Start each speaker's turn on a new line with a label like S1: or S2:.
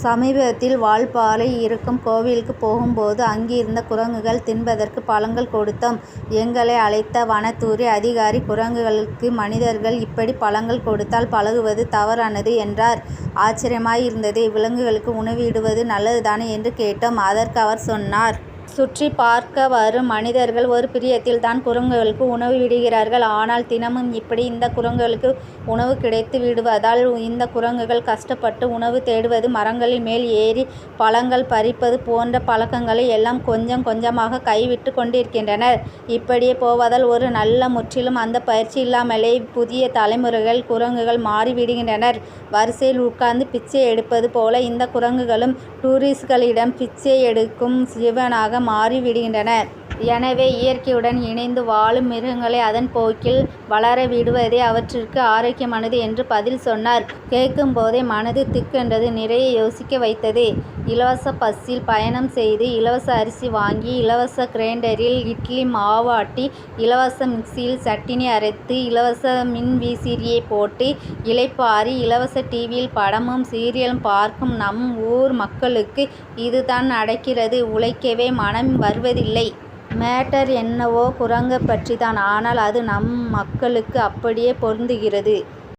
S1: சமீபத்தில் வால்பாறை இருக்கும் கோவிலுக்கு போகும்போது அங்கிருந்த குரங்குகள் தின்பதற்கு பழங்கள் கொடுத்தோம். எங்களை அழைத்த வனத்துறை அதிகாரி, குரங்குகளுக்கு மனிதர்கள் இப்படி பழங்கள் கொடுத்தால் பழகுவது தவறானது என்றார். ஆச்சரியமாயிருந்தது. விலங்குகளுக்கு உணவிடுவது நல்லதுதானே என்று கேட்டோம். அதற்கு அவர் சொன்னார், சுற்றி பார்க்க வரும் மனிதர்கள் ஒரு பிரியத்தில் தான் குரங்குகளுக்கு உணவு விடுகிறார்கள். ஆனால் தினமும் இப்படி இந்த குரங்குகளுக்கு உணவு கிடைத்து விடுவதால் இந்த குரங்குகள் கஷ்டப்பட்டு உணவு தேடுவது, மரங்களின் மேல் ஏறி பழங்கள் பறிப்பது போன்ற பழக்கங்களை எல்லாம் கொஞ்சம் கொஞ்சமாக கைவிட்டு கொண்டிருக்கின்றனர். இப்படியே போவதால் ஒரு நல்ல முற்றிலும் அந்த பயிற்சி இல்லாமலே புதிய தலைமுறைகள் குரங்குகள் மாறிவிடுகின்றனர். வரிசையில் உட்கார்ந்து பிச்சை எடுப்பது போல இந்த குரங்குகளும் டூரிஸ்ட்களிடம் பிச்சை எடுக்கும் ஜீவனாக மாறிவிடுகின்றன. எனவே இயற்கையுடன் இணைந்து வாழும் மிருகங்களை அதன் போக்கில் வளர விடுவதே அவற்றிற்கு ஆரோக்கியமானது என்று பதில் சொன்னார். கேட்கும் போதே மனது திக்கென்றது. நிறைய யோசிக்க வைத்தது. இலவச பஸ்ஸில் பயணம் செய்து, இலவச அரிசி வாங்கி, இலவச கிரைண்டரில் இட்லி மாவு ஆட்டி, இலவச மிக்சியில் சட்னி அரைத்து, இலவச மின்விசிறியை போட்டு இளைப்பாறி, இலவச டிவியில் படமும் சீரியலும் பார்க்கும் நம் ஊர் மக்களுக்கு இதுதான் நடக்கிறது. உழைக்கவே மனம் வருவதில்லை. மேட்டர் என்னவோ குரங்கை பற்றிதான். ஆனால் அது நம் மக்களுக்கு அப்படியே பொருந்துகிறது.